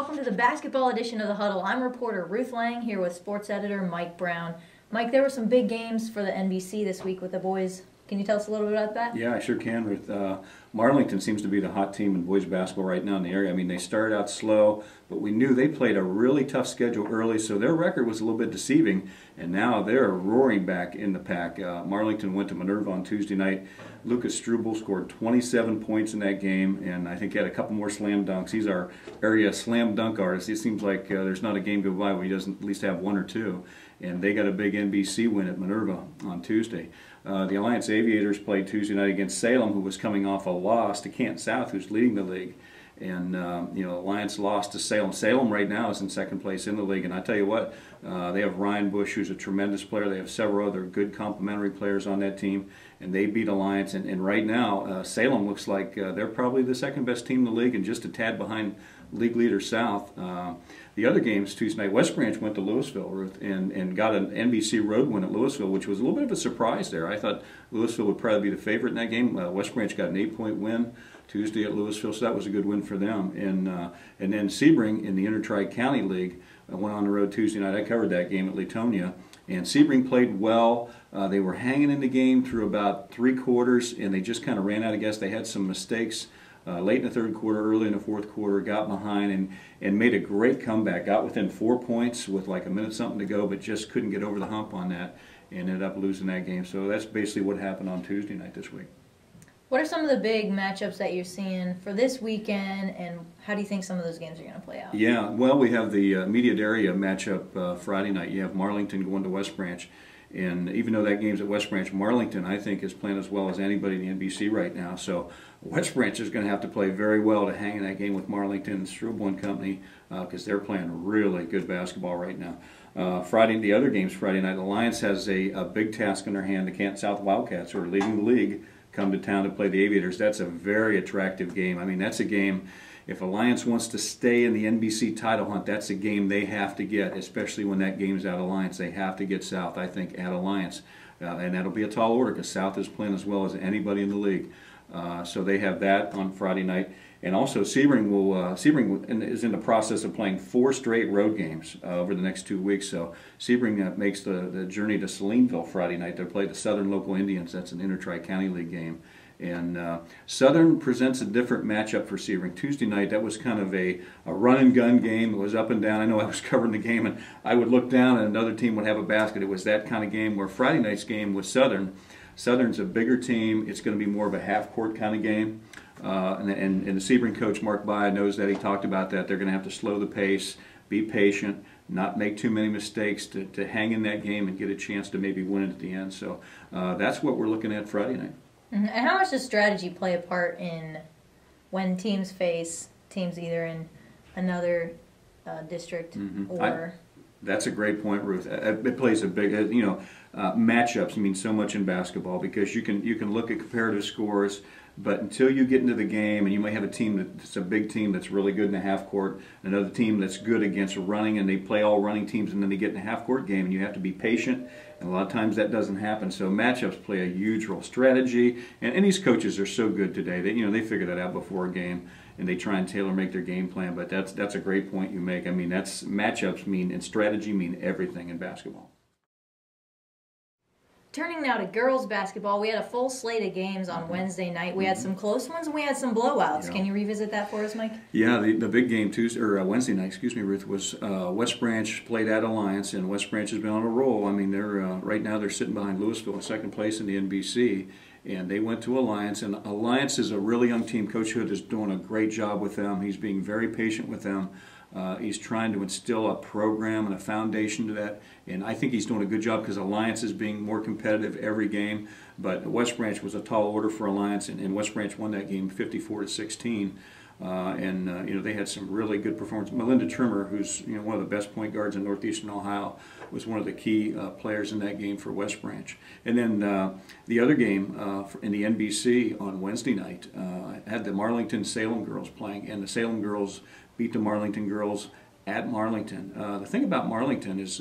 welcome to the basketball edition of the Huddle. I'm reporter Ruth Lang here with sports editor Mike Brown. Mike, there were some big games for the NBC this week with the boys. Can you tell us a little bit about that? Yeah, I sure can, Ruth. Marlington seems to be the hot team in boys basketball right now in the area. I mean, they started out slow, but we knew they played a really tough schedule early, so their record was a little bit deceiving, and now they're roaring back in the pack. Marlington went to Minerva on Tuesday night. Lucas Struble scored 27 points in that game, and I think he had a couple more slam dunks. He's our area slam dunk artist. It seems like there's not a game go by where he doesn't at least have one or two, and they got a big NBC win at Minerva on Tuesday. The Alliance Aviators played Tuesday night against Salem, who was coming off a loss to Canton South, who's leading the league. And, Alliance lost to Salem. Salem right now is in second place in the league. And I tell you what, they have Ryan Bush, who's a tremendous player. They have several other good complementary players on that team. And they beat Alliance. And right now, Salem looks like they're probably the second best team in the league and just a tad behind league leader South. The other games Tuesday night, West Branch went to Louisville, Ruth, and got an NBC road win at Louisville, which was a little bit of a surprise there. I thought Louisville would probably be the favorite in that game. West Branch got an 8-point win Tuesday at Louisville, so that was a good win for them. And then Sebring in the Inter-Tri-County League went on the road Tuesday night. I covered that game at Latonia, and Sebring played well. They were hanging in the game through about 3 quarters, and they just kind of ran out of gas. They had some mistakes late in the third quarter, early in the fourth quarter, got behind and made a great comeback. Got within 4 points with like a minute something to go, but just couldn't get over the hump on that and ended up losing that game. So that's basically what happened on Tuesday night this week. What are some of the big matchups that you're seeing for this weekend, and how do you think some of those games are going to play out? Yeah, well, we have the immediate area matchup Friday night. You have Marlington going to West Branch. And even though that game's at West Branch, Marlington, I think, is playing as well as anybody in the NBC right now. So West Branch is going to have to play very well to hang in that game with Marlington and Struble and company because they're playing really good basketball right now. The other games Friday night, Alliance has a big task in their hand. The Canton South Wildcats, who are leading the league, come to town to play the Aviators. That's a very attractive game. I mean, that's a game, if Alliance wants to stay in the NBC title hunt, that's a game they have to get, especially when that game's at Alliance. They have to get South, I think, at Alliance. And that'll be a tall order because South is playing as well as anybody in the league. So they have that on Friday night. And also Sebring is in the process of playing 4 straight road games over the next 2 weeks. So Sebring makes the journey to Salineville Friday night to play the Southern Local Indians. That's an Inter-Tri-County League game. And Southern presents a different matchup for Sebring. Tuesday night, that was kind of a run-and-gun game. It was up and down. I know I was covering the game, and I would look down, and another team would have a basket. It was that kind of game where Friday night's game with Southern. Southern's a bigger team. It's going to be more of a half-court kind of game. And the Sebring coach, Mark Bye, knows that. He talked about that. They're going to have to slow the pace, be patient, not make too many mistakes to hang in that game and get a chance to maybe win it at the end. So that's what we're looking at Friday night. And how much does strategy play a part in when teams face teams either in another district or... That's a great point, Ruth. It plays a big, matchups mean so much in basketball because you can look at comparative scores, but until you get into the game, and you may have a team that's a big team that's really good in the half court, another team that's good against running, and they play all running teams, and then they get in a half court game, and you have to be patient, and a lot of times that doesn't happen. So matchups play a huge role. Strategy, and these coaches are so good today. They figure that out before a game, and they try and tailor-make their game plan. But that's a great point you make. I mean, matchups mean and strategy mean everything in basketball. Turning now to girls basketball, we had a full slate of games on Wednesday night. We had some close ones and we had some blowouts. Yeah. Can you revisit that for us, Mike? Yeah, the big game Wednesday night, Ruth, was West Branch played at Alliance, and West Branch has been on a roll. I mean, they're right now they're sitting behind Louisville in second place in the NBC, and they went to Alliance. And Alliance is a really young team. Coach Hood is doing a great job with them. He's being very patient with them. He's trying to instill a program and a foundation to that, and I think he's doing a good job because Alliance is being more competitive every game. But West Branch was a tall order for Alliance, and West Branch won that game 54-16. They had some really good performance. Melinda Trimmer, who's one of the best point guards in Northeastern Ohio, was one of the key players in that game for West Branch. And then the other game in the NBC on Wednesday night had the Marlington-Salem girls playing, and the Salem girls beat the Marlington girls at Marlington. The thing about Marlington is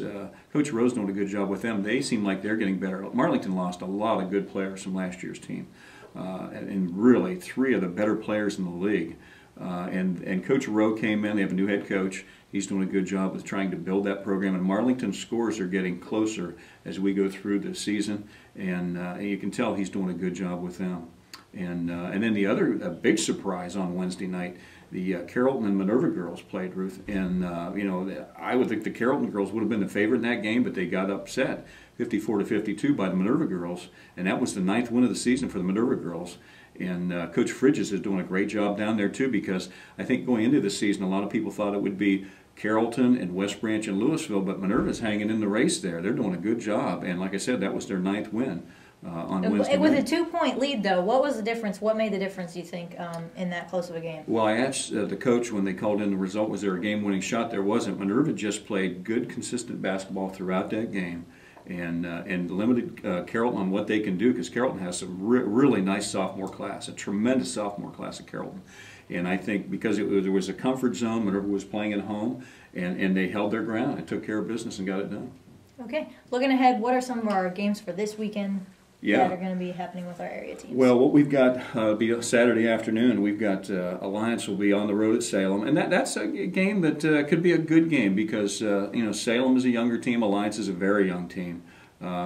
Coach Rose doing a good job with them. They seem like they're getting better. Marlington lost a lot of good players from last year's team, and really 3 of the better players in the league And Coach Rowe came in. They have a new head coach. He's doing a good job with trying to build that program. And Marlington's scores are getting closer as we go through the season. And you can tell he's doing a good job with them. And then the other big surprise on Wednesday night, the Carrollton and Minerva girls played, Ruth. And, I would think the Carrollton girls would have been the favorite in that game, but they got upset 54-52 by the Minerva girls. And that was the 9th win of the season for the Minerva girls. And Coach Fridges is doing a great job down there, too, because I think going into the season, a lot of people thought it would be Carrollton and West Branch and Louisville, but Minerva's hanging in the race there. They're doing a good job. And like I said, that was their 9th win. On Wednesday with night. a 2-point lead, though, what was the difference? What made the difference, you think, in that close of a game? Well, I asked the coach when they called in the result, was there a game-winning shot? There wasn't. Minerva just played good, consistent basketball throughout that game and limited Carrollton on what they can do, because Carrollton has some really nice sophomore class, a tremendous sophomore class at Carrollton. And I think because there was a comfort zone, Minerva was playing at home, and they held their ground and took care of business and got it done. Okay. Looking ahead, what are some of our games for this weekend? Yeah. That are going to be happening with our area teams? Well, what we've got be Saturday afternoon. We've got Alliance will be on the road at Salem, and that's a game that could be a good game because Salem is a younger team, Alliance is a very young team,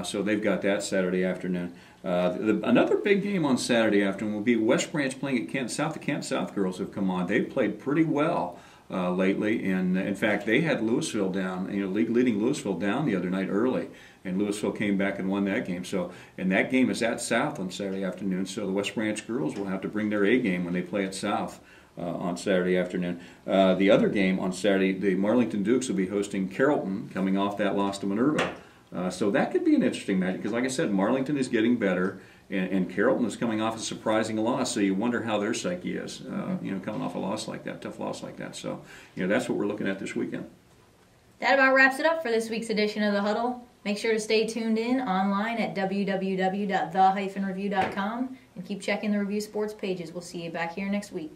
so they've got that Saturday afternoon. Another big game on Saturday afternoon will be West Branch playing at Kent South. The Kent South girls have come on; they've played pretty well lately, and in fact, they had Louisville down, league leading Louisville down the other night early. And Louisville came back and won that game. So, and that game is at South on Saturday afternoon. So the West Branch girls will have to bring their A game when they play at South on Saturday afternoon. The other game on Saturday, the Marlington Dukes will be hosting Carrollton, coming off that loss to Minerva. So that could be an interesting match because, like I said, Marlington is getting better, and Carrollton is coming off a surprising loss. So you wonder how their psyche is, coming off a loss like that, tough loss like that. So, that's what we're looking at this weekend. That about wraps it up for this week's edition of The Huddle. Make sure to stay tuned in online at www.the-review.com and keep checking the Review Sports pages. We'll see you back here next week.